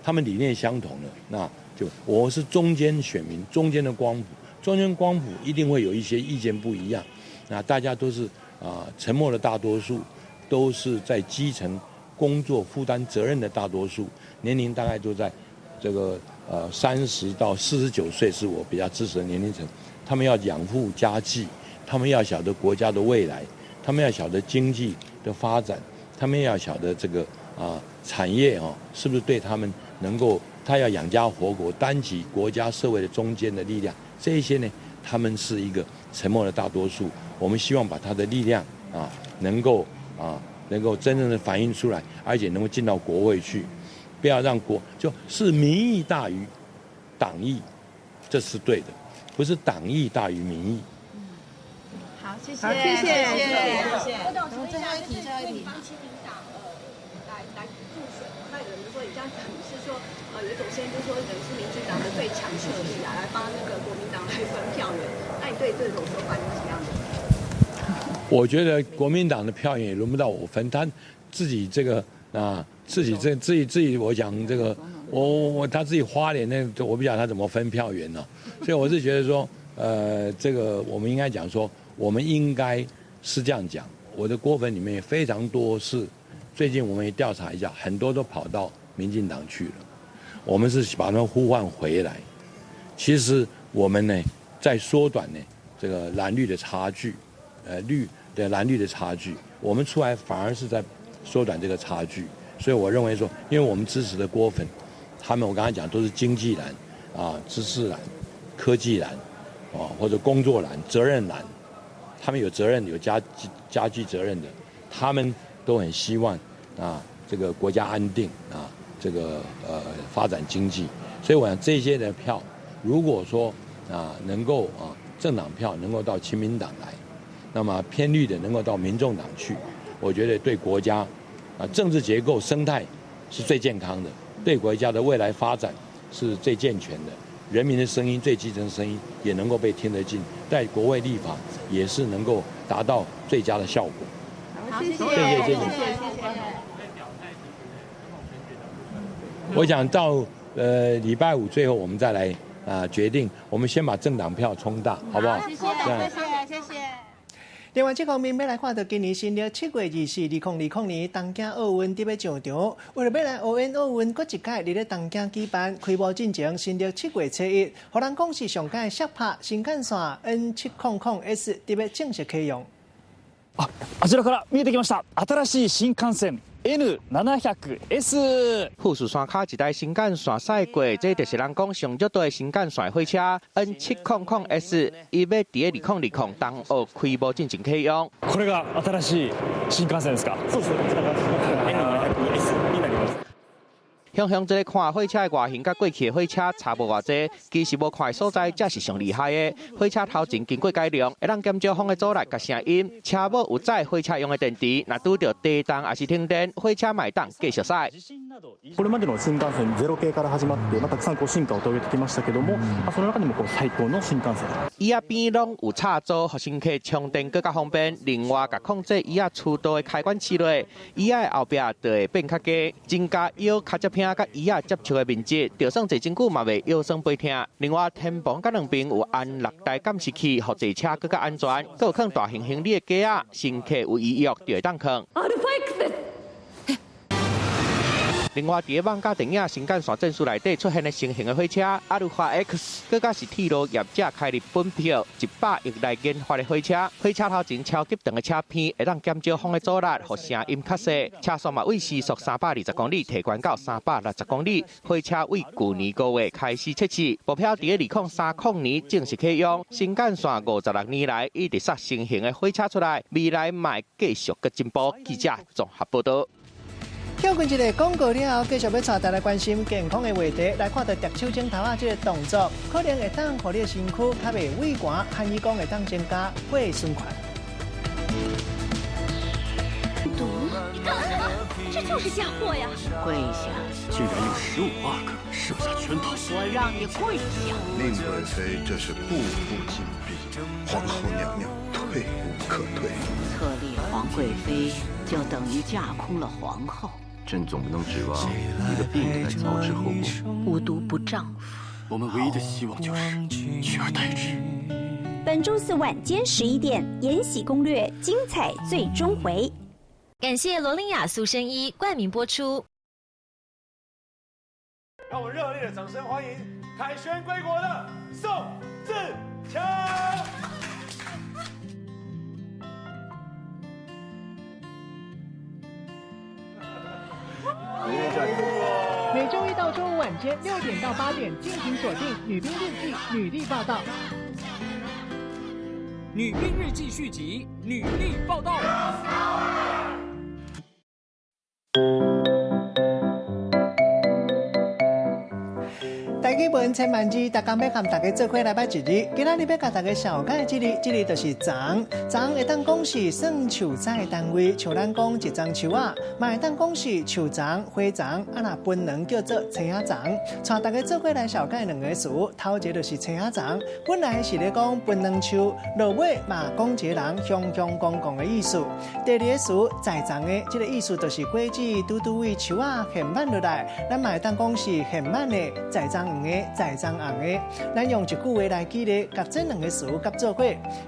他们理念相同的，我是中间选民，中间的光谱，中间光谱一定会有一些意见不一样，大家都是沉默的大多数，都是在基层工作负担责任的大多数，年龄大概都在这个30到49岁是我比较支持的年龄层，他们要养父家计，他们要晓得国家的未来，他们要晓得经济的发展，他们要晓得这个产业是不是对他们能够，他要养家活口，担起国家社会的中间的力量，这一些呢，他们是一个沉默的大多数。我们希望把他的力量能够真正的反映出来，而且能够进到国会去，不要让就是民意大于党意，这是对的，不是党意大于民意。好，谢谢，好，谢谢。我懂，最后一题，亲民党来助选，那有人说你这样讲是说有一种声音就是说人是民进党的最强势力来帮那个国民党来分票源，那你对这种说法有什么样的？我觉得国民党的票源也轮不到我分，他自己这个自己，我讲这个他自己花莲我不晓得他怎么分票源呢，所以我是觉得说这个我们应该讲说，我们应该是这样讲，我的锅粉里面也非常多是，最近我们也调查一下，很多都跑到民进党去了，我们是把他们呼唤回来。其实我们呢在缩短呢这个蓝绿的差距，蓝绿的差距，我们出来反而是在缩短这个差距。所以我认为说，因为我们支持的锅粉，他们我刚才讲都是经济蓝知识蓝、科技蓝或者工作蓝、责任蓝，他们有责任有家居责任的，他们都很希望这个国家安定这个发展经济。所以我想这些的票，如果说能够政党票能够到亲民党来，那么偏绿的能够到民众党去，我觉得对国家政治结构生态是最健康的，对国家的未来发展是最健全的，人民的声音最基层的声音也能够被听得进，在国会立法也是能够达到最佳的效果。好，谢谢。我想到礼拜5最后我们再来决定，我们先把政党票冲大，好不好？谢谢。另外，这方面要来看到今年新历7月24、2020年东京奥运伫要上场，为了要来応援奧運，佫一屆伫咧東京舉辦，開幕進程新歷7月初1，互人講是上屆石柏新幹線 N700S 伫要正式啟用。あちらから見えてきました。新しい新幹線。N700S 富士山卡一台新幹線駛過，這就是人講上足大的新幹線火車 N700S， 伊要伫2020冬奧開幕進行啟用。これが新しい新幹線ですか？そうです。こちらが N700S になります。向这个看火车的外形，甲过去的火车差无偌济，其实无看的所在才是上厉害的。火車頭前經過改良，會讓減少風的阻力甲聲音。車母有載火車用的電池，若拄到低檔還是停電，火車嘛會當繼續駛。これまでの新幹線0系から始まって、たくさん進化を遂げてきましたけども、その中でも最高の新幹線。椅仔邊攏有插座，互乘客充電更加方便。另外，甲控制椅仔觸導的開關器落，椅仔後壁就會變較低，增加腰較接偏。甲医啊接触的面积，就算坐真久嘛袂腰酸背痛。另外，天棚甲两边有安6台监视器，互坐车更加安全。佫有放大型行李的架啊，乘客有医药就会当放。另外，伫网甲电影新干线证书内底出现的新型的火车阿鲁法 X， 更加是铁路业者开立本票100亿来研发的火车。火车头前超级长的车片会当减少风的阻力，互声音较细。车速嘛为时速320公里提悬到360公里。火车为去年5月开始测试，目标伫2030年正式启用。新干线56年来一直杀新型的火车出来，未来嘛会继续个进步。记者综合报道。跳过一个广告了后，继续要带大家关心健康的话题，来看到摘手指头啊，这个动作可能会当让你的身躯较袂畏寒，汉医讲会当增加血循环。毒？你干什么？这就是嫁祸呀！跪下！竟然有15阿哥设下圈套，我让你跪下！宁贵妃这是步步紧逼，皇后娘娘退无可退。册立皇贵妃，就等于架空了皇后。朕总不能指望一个病人来操持后宫。无毒不丈夫。我们唯一的希望就是取而代之。本周四晚间11点，《延禧攻略》精彩最终回。感谢罗琳雅、苏生一冠名播出。让我们热烈的掌声欢迎凯旋归国的宋智强。每周一到周五晚间6点到8点，敬请锁定《女兵日记》女力报道。女兵日记续集，女力报道。大家问千万字，大家要和大家做伙来摆一日。今仔日要甲大家小解这日就是粽，粽会当讲是算树仔的单位，像咱讲一丛树啊，嘛会当讲是树粽、花粽，啊那分两叫做青仔粽。带大家做伙来小解两个词，头一个就是青仔粽，本来是咧讲分两树，落尾嘛讲一个人雄雄公公的意思。第二个词在粽的，这个意思就是果子拄拄为树啊现满落来，咱嘛会当讲是现满的在粽黄的，在粽红的。咱用一句话来举例，甲这两个词夹做伙。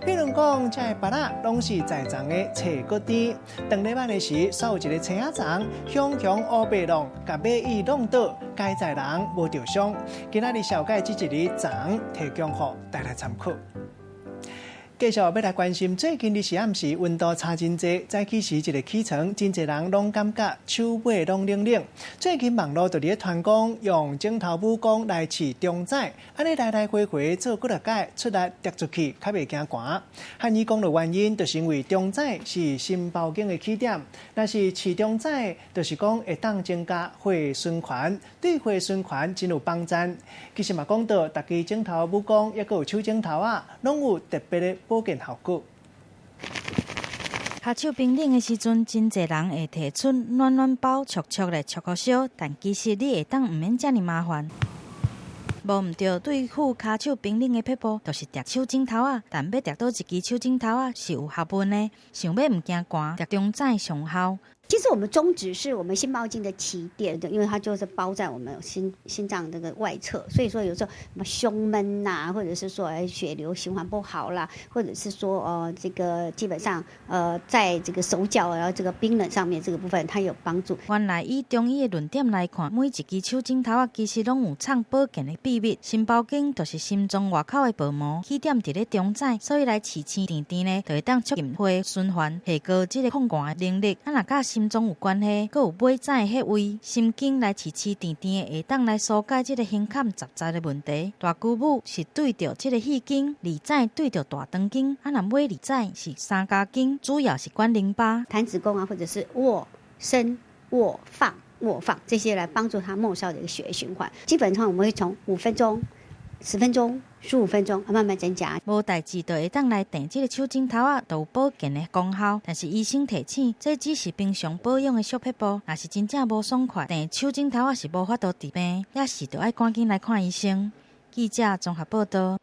比如讲，这个芭乐拢是在粽的脆果甜，当礼拜的时，煞有一个青仔粽，雄雄乌白弄，甲马意弄倒，该在人无着伤。今仔日小解这一日粽，提供予大家参考。继续要来关心，最近日时暗时温度差真济，早起时一个起床，真济人拢感觉手尾拢冷冷。最近网络就咧传讲，用镜头武功来试中仔，安尼来来回回做几落届，出来跌出去，较袂惊寒。汉医讲的原因，就是因为中仔是心包经的起点，但是试中仔，就是讲会当增加血循环，对血循环真有帮助。其实嘛讲到，大家镜头武功，抑个有手镜头啊，拢有特别的保健效果。下手冰冷的时阵，真侪人会提出暖暖包戳戳的戳个烧，但其实你会当唔免遮尔麻烦。无毋对，对付骹手冰冷的撇步，就是摘手指头啊。但要摘到一支手指头啊，是有学问的。想要唔惊寒，摘中仔上效。其实我们中指是我们心包经的起点的，因为它就是包在我们心脏这个外侧，所以说有时候什么胸闷呐，或者是说血流循环不好啦，或者是说这个基本上在这个手脚然后这个冰冷上面这个部分它有帮助。原来以中医的论点来看，每一支手指头啊，其实拢有藏保健的秘密。心包经就是心脏外口的薄膜，起点伫咧中仔，所以来饲青甜甜呢，就会当促进血循环，提高这个抗寒的能力。啊，若甲心脏有关系，佮有尾仔的穴位，心经来饲饲甜甜的，会当来疏解这个胸坎杂杂的问题。大姑母是对着这个气经，二仔对着大肠经，啊，若尾二仔是三家经，主要是管淋巴、弹指功啊，或者是卧伸、卧放、这些来帮助它末梢的一个血液循环。基本上我们会从5分钟、10分钟、15分钟慢慢增加。无代志就会当来垫这个手指头啊，都有保健的功效。但是医生提醒，这只是平常保养的小撇步，若是真正无爽快，垫手指头啊是无法度治病，也是就要赶紧来看医生。记者综合报道。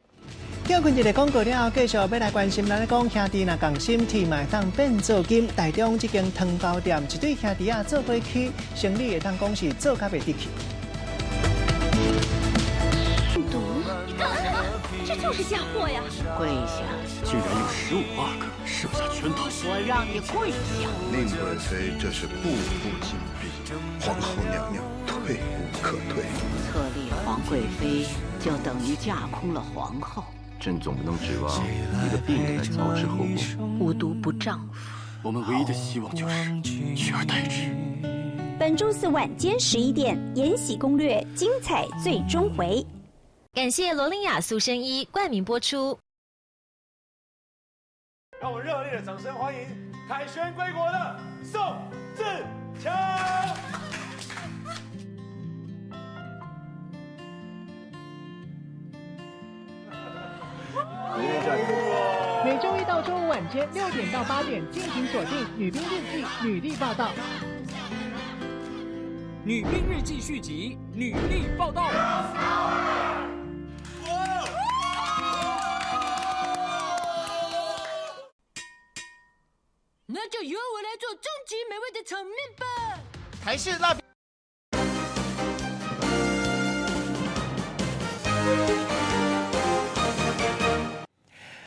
叫困一个广告了，继续要来关心咱咧讲兄弟若共心铁卖当变做金，台中这间汤包店一对兄弟啊做伙起，生意会当讲是做甲袂得去。毒？你干什么？这就是嫁祸呀！跪下！竟然用15阿哥设下圈套，我让你跪下！宁贵妃这是步步紧逼，皇后娘娘退无可退。册立皇贵妃，就等于架空了皇后。朕总不能指望一个病人来操持后宫。无毒不丈夫，我们唯一的希望就是取而代之。本周四晚间11点，《延禧攻略》精彩最终回。感谢罗琳雅、苏生一冠名播出。让我们热烈的掌声欢迎凯旋归国的宋智强。每周一到周五晚间6点到8点，敬请锁定《女兵日记》女力报道。女兵日记续集，女力报道。那就由我来做终极美味的炒面吧。台式辣。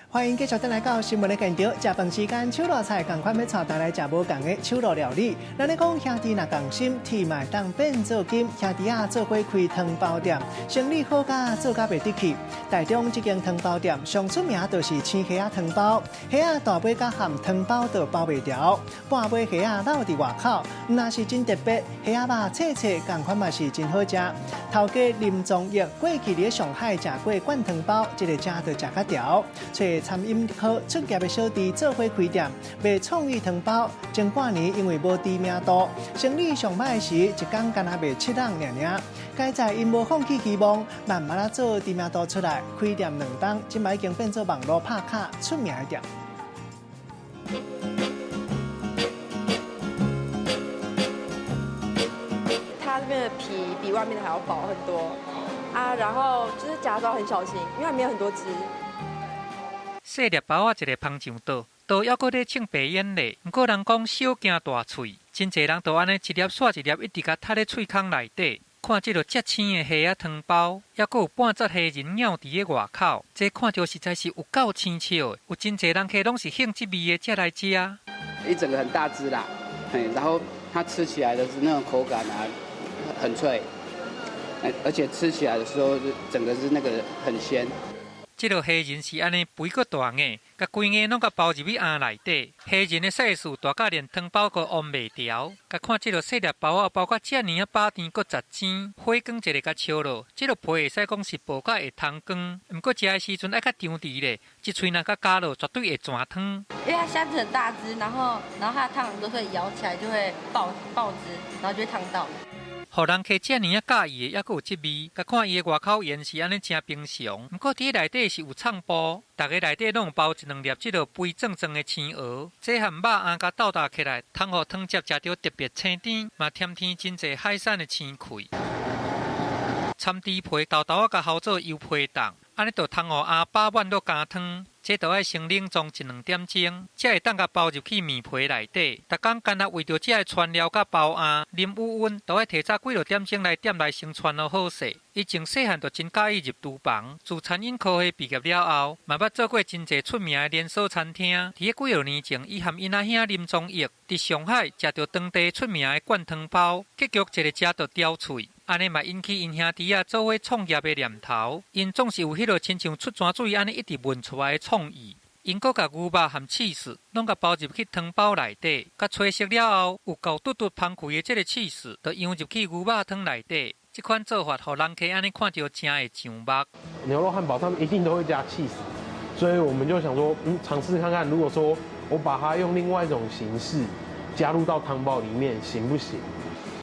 欢迎继续登来到新闻的现场，食饭时间手路菜同款要带大家来食无同的手路料理。咱咧讲兄弟若共心，铁卖当变做金，兄弟啊做伙开汤包店，生意好甲做甲袂得去。台中这间汤包店上出名就是青虾仔汤包，虾仔大尾甲含汤包都包袂掉，半尾虾仔留伫外口，若是真特别，虾仔肉脆脆，同款嘛是真好食。头家林宗义过去伫上海食过灌汤包，这个食就食较调，找餐饮科出业的小弟做伙开店，卖创意汤包。前半年因为无知名度，生意上歹时一天干那卖7人尔。该在因无放弃希望，慢慢啊做知名度出来，开店2档，今摆已经变做网络拍卡出名的店。它这边的皮比外面的还要薄很多啊，然后就是夹刀很小心，因为它没有很多汁。细粒包仔一个芳肠刀，刀还阁咧穿白眼嘞。不过人讲小惊大喙，真侪人都安尼一粒刷一粒，一直甲塞咧喙孔内底。看这个遮青的虾仔汤包，还阁有半截虾仁咬伫个外口，这看着实在是有够青笑的。有真侪人客拢是兴这味的才来食。一整个很大只啦，然后它吃起来的是那种口感啊，很脆，而且吃起来的时候整个是那个很鲜。这个虾仁是安尼肥个大个，甲规个拢甲包入去鸭内底。虾仁的细数大到连汤包都弯袂掉。甲看这个细粒包啊，包括遮尔啊把甜，搁10煎，火光一个甲烧落。这个皮会使讲是薄甲会汤光，毋过食的时阵爱较张弛咧，一喙若甲加落，绝对会全汤。因为它虾子很大只，然后它的汤都会咬起来就会爆汁，然后就会烫到。互人客遮尔啊介意的，还阁有这味。甲看伊的外口沿是安尼真平常，不过伫内底是有藏包，逐个内底拢有包1-2粒这个肥壮壮的青蚵，这含肉鸭甲斗搭起来，通互汤汁食着特别清甜，嘛添添真侪海产的青气。参猪皮豆豆甲烘做油皮冻，安尼就通互鸭把碗落加汤。这都要先冷藏1-2点钟，才会当甲包入去面皮内底。逐工干那为着这个串料甲包鸭，啉有温，都要提早几落点钟来店内先串好好势。伊从细汉就真介意入厨房，自餐饮科系毕业了后，嘛捌做过真侪出名的连锁餐厅。伫个几落年前，伊和因仔兄林宗义伫上海食着当地出名的灌汤包，结局一个食着刁喙。安尼嘛引起因兄弟做伙创业的念头，因总是有迄落亲像出泉水安尼一直问出来的创意。因阁甲牛肉含起司拢甲包入去汤包内底，甲吹熟了后，有够嘟嘟芳开的这个起司，就养入去牛肉汤内底。这款做法，互人客安尼看着真会上目。牛肉汉堡他们一定都会加起司，所以我们就想说，尝试看看，如果说我把它用另外一种形式加入到汤包里面，行不行？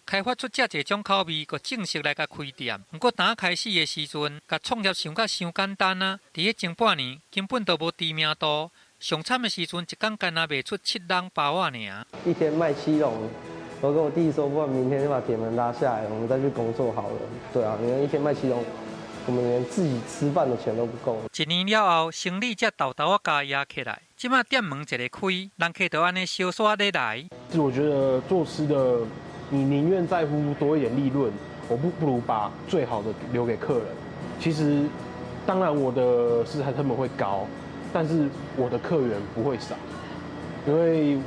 开发出这一种口味，佮正式来甲开店。不过，打开始的时阵，甲创业想甲伤简单啊！伫个前半年根本都无知名度，上惨的时阵一天干那卖出7笼包啊尔。一天卖7笼，我跟我弟说，不然明天就把铁门拉下来，我们再去工作好了。对啊，你看一天卖7笼，我们连自己吃饭的钱都不够。一年了后，生意才豆豆加压起来。即马店门一个开，人客都安尼小刷咧来。其实我觉得做吃的，你宁愿在乎多一点利润，我不如把最好的留给客人。其实，当然我的食材成本会高，但是我的客源不会少，因为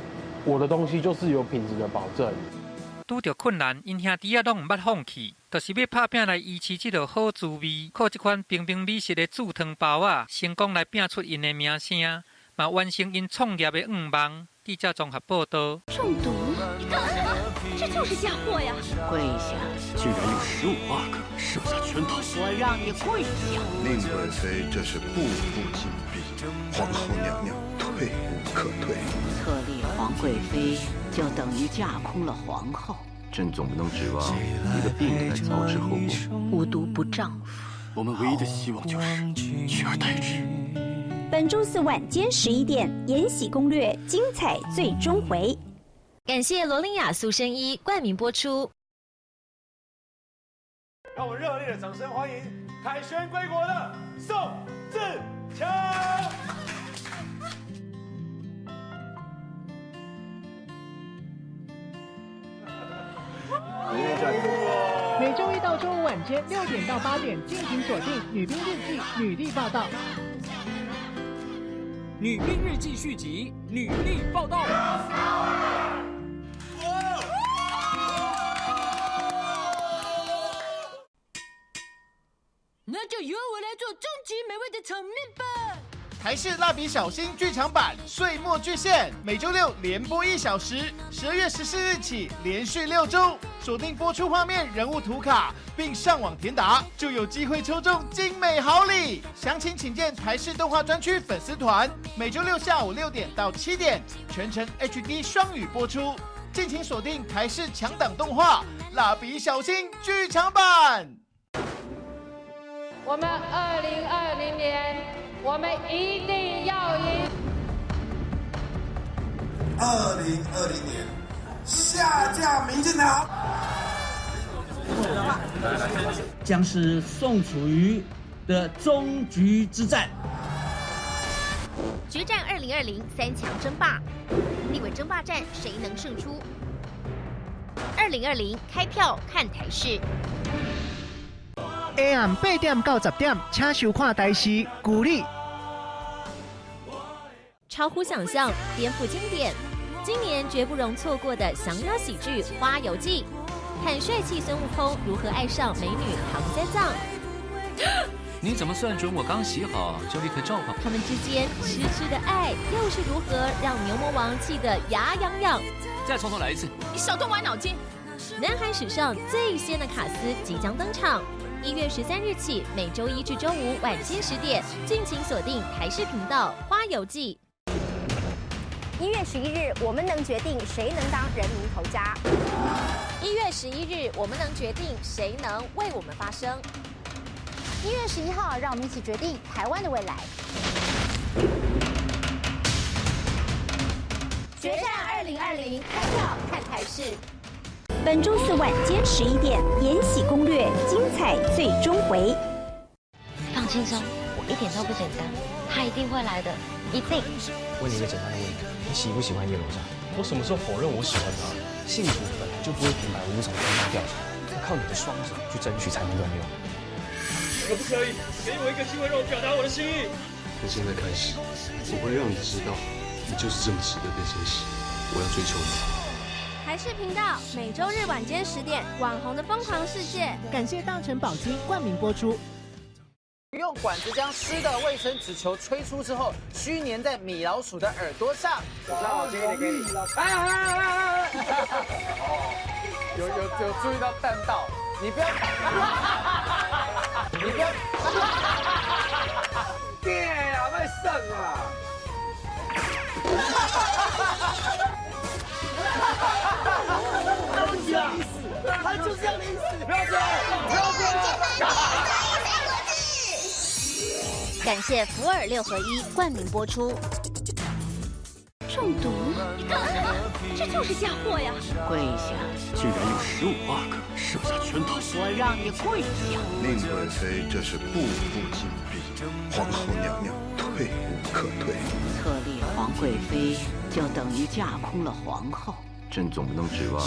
我的东西就是有品质的保证。拄着困难，因兄弟拢唔捌放弃，就是要拍拼来维持这道好滋味。靠这款平平美食的煮汤包啊，成功来拼出因的名声，嘛完成因创业的愿望。记者综合报道。中毒？你干什么？这就是嫁祸呀！跪下！竟然有15阿哥设下圈套，我让你跪下！宁贵妃这是步步紧逼，皇后娘娘退无可退。册立皇贵妃，就等于架空了皇后。朕总不能指望一个病人来操持后宫。无毒不丈夫，我们唯一的希望就是取而代之。本周四晚间11点，《延禧攻略》精彩最终回。感谢罗琳雅塑身衣冠名播出。让我们热烈的掌声欢迎凯旋归国的宋智强。每周一到周五晚间6点到8点，敬请锁定《女兵日记》女力报道。女兵日记续集，女力报道。那就由我来做终极美味的炒面吧。台视蜡笔小新剧场版《岁末巨献》每周6连播1小时，12月14日起连续6周，锁定播出画面、人物图卡，并上网填答，就有机会抽中精美好礼。详情请见台视动画专区粉丝团。每周6下午6点到7点，全程 HD 双语播出。敬请锁定台视强档动画《蜡笔小新》剧场版。我们2020年，我们一定要赢。2020年，下架民进党。将是宋楚瑜的终局之战。决战2020三强争霸，立委争霸战谁能胜出？2020开票看台视。下暗8点到10点，请收看台视鼓励。超乎想象，颠覆经典，今年绝不容错过的降妖喜剧《花游记》，看帅气孙悟空如何爱上美女唐三藏。你怎么算准我刚洗好就立刻召唤？他们之间痴痴的爱又是如何让牛魔王气得牙痒痒？再从头来一次！你少动歪脑筋！南韩史上最鲜的卡司即将登场。1月13日起，每周1至周5晚间10点，敬请锁定台视频道《花游记》。1月11日，我们能决定谁能当人民头家。1月11日，我们能决定谁能为我们发声。1月11号，让我们一起决定台湾的未来。决战2020，开票看台视。本周四晚间11点，《延禧攻略》精彩最终回。放轻松，我一点都不简单，他一定会来的，一定。问你一个简单的问题，你喜不喜欢叶罗莎？我什么时候否认我喜欢她？幸福本来就不会平白无故从天上掉下来，要靠你的双手去争取才能拥有。可不可以给我一个机会，让我表达我的心意？从现在开始，我会让你知道，你就是这么值得被珍惜。我要追求你。台视频道每周日晚间10点，《网红的疯狂世界》。感谢大成宝金冠名播出。用管子将湿的卫生纸球吹出之后，需粘在米老鼠的耳朵上。好，给你。有注意到弹道，你不要，你不要，爹呀，卖肾啊！他就是要你死！不要这样！不要这样！感谢福尔6合1冠名播出。中毒？你干什么？这就是嫁祸呀！跪下！竟然有15个设下圈套，我让你跪下！宁贵妃这是步步紧逼，皇后娘娘退无可退。册立皇贵妃，就等于架空了皇后。朕总不能指望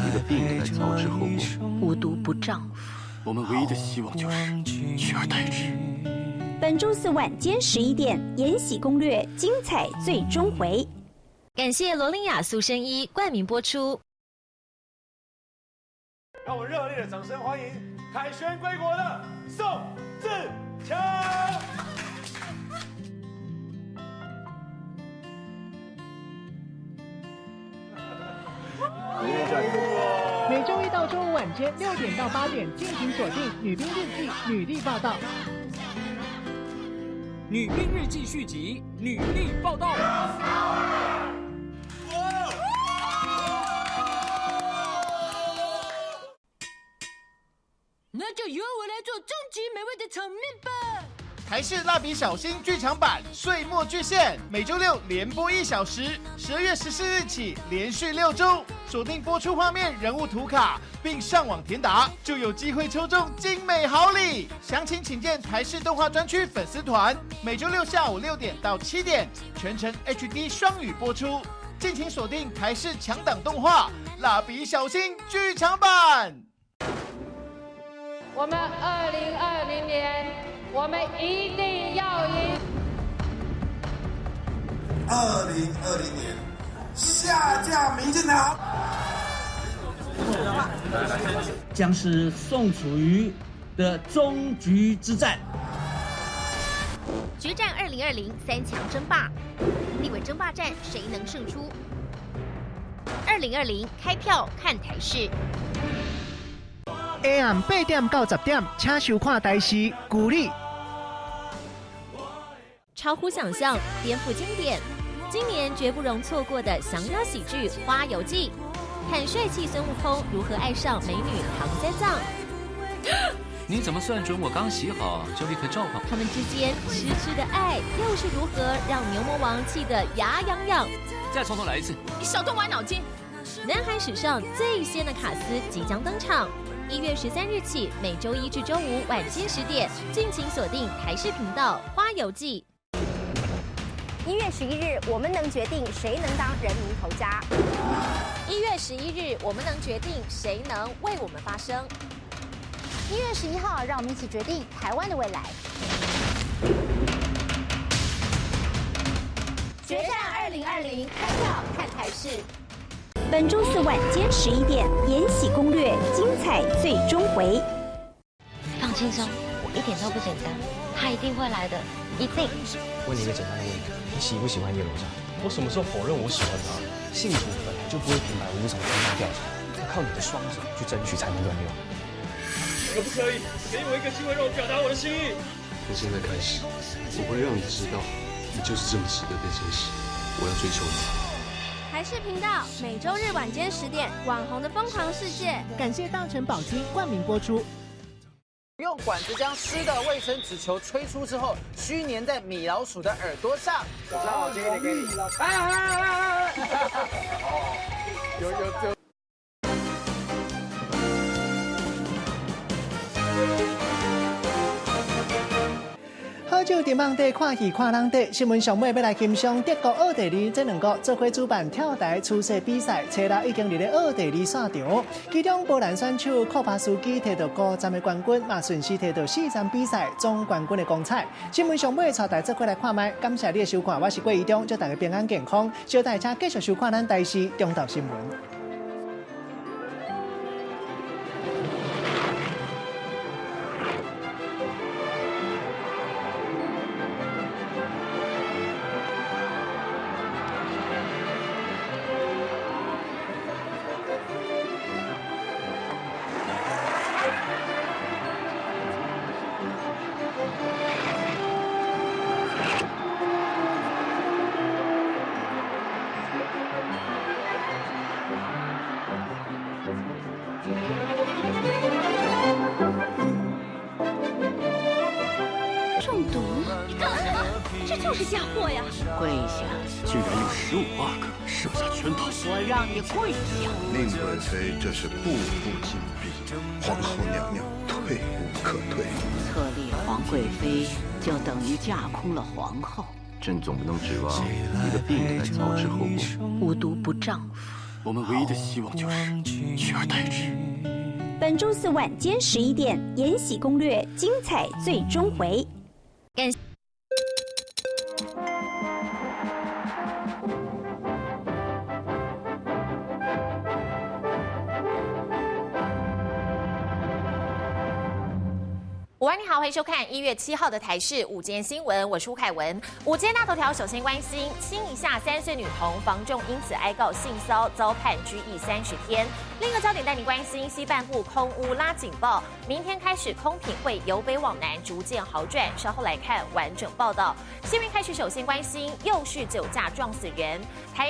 一个病人来操持后宫，无毒不丈夫。我们唯一的希望就是取而代之。本周四晚间11点，《延禧攻略》精彩最终回。感谢罗琳雅塑身衣冠名播出。让我们热烈的掌声欢迎凯旋归国的宋智强。每周一到周五晚间6点到8点，敬请锁定《女兵日记》女力报道。女兵日记续集，女力报道。那就由我来做终极美味的炒面吧。台视蜡笔小新剧场版《岁末巨献》每周六连播1小时，12月14日起连续6周，锁定播出画面、人物图卡，并上网填答，就有机会抽中精美好礼。详情请见台视动画专区粉丝团。每周六下午6点到7点，全程 HD 双语播出，敬请锁定台视强档动画《蜡笔小新剧场版》。我们2020年，我们一定要赢。2020年，下架民进党。将是宋楚瑜的终局之战。决战2020三强争霸，立委争霸战谁能胜出？2020开票看台视。下暗8点到10点，请收看台视《古力》。超乎想象，颠覆经典，今年绝不容错过的降妖喜剧《花游记》，看帅气孙悟空如何爱上美女唐三藏。你怎么算准我刚洗好就立刻召唤？他们之间痴痴的爱又是如何让牛魔王气得牙痒痒？再从头来一次！你少动歪脑筋！南韩史上最鲜的卡司即将登场。1月13日起，每周一至周五晚间10点，敬请锁定台视频道《花游记》。1月11日，我们能决定谁能当人民头家。1月11日，我们能决定谁能为我们发声。1月11号，让我们一起决定台湾的未来。决战2020，开票看台视。本周四晚间11点，《延禧攻略》精彩最终回。放轻松，我一点都不简单，他一定会来的，一定。问你一个简单的问题，你喜不喜欢叶罗莎？我什么时候否认我喜欢她？幸福本来就不会平白无故从天上掉下来，要靠你的双手去争取才能拥有。可不可以给我一个机会，让我表达我的心意？从现在开始，我会让你知道，你就是这么值得被珍惜。我要追求你。台视频道每周日晚间10点，《网红的疯狂世界》。感谢大成宝金冠名播出。用管子将湿的卫生纸球吹出之后，需粘在米老鼠的耳朵上。我刚好接一点给你。有。好久伫网底看戏看人底，新闻上尾要来欣赏德国奥地利这2国做伙主办跳台初赛比赛，初六已经伫咧奥地利赛场。其中波兰选手库帕斯基摕到5站的冠军，嘛顺势摕到4站比赛总冠军的光彩。新闻上尾带大做伙来看麦，感谢你的收看，我是郭怡中，祝大家平安健康，小大家继续收看咱台视中道新闻。中毒？这就是嫁祸呀！跪下！竟然有15个设下圈套。我让你跪下。宁贵妃这是步步紧逼，皇后娘娘退无可退。册立皇贵妃，就等于架空了皇后。朕总不能指望一个病人来操持后宫。无毒不丈夫。我们唯一的希望就是取而代之。本周四晚间11点，《延禧攻略》精彩最终回。感谢。午安，你好，欢迎收看1月7号的台视午间新闻，我是吴凯文。午间大头条，首先关心亲一下3岁女童房仲因此挨告性骚遭判拘役30天。另一个焦点带你关心西半部空屋拉警报，明天开始空品会由北往南逐渐好转，稍后来看完整报道。新闻开始，首先关心又是酒驾撞死人。台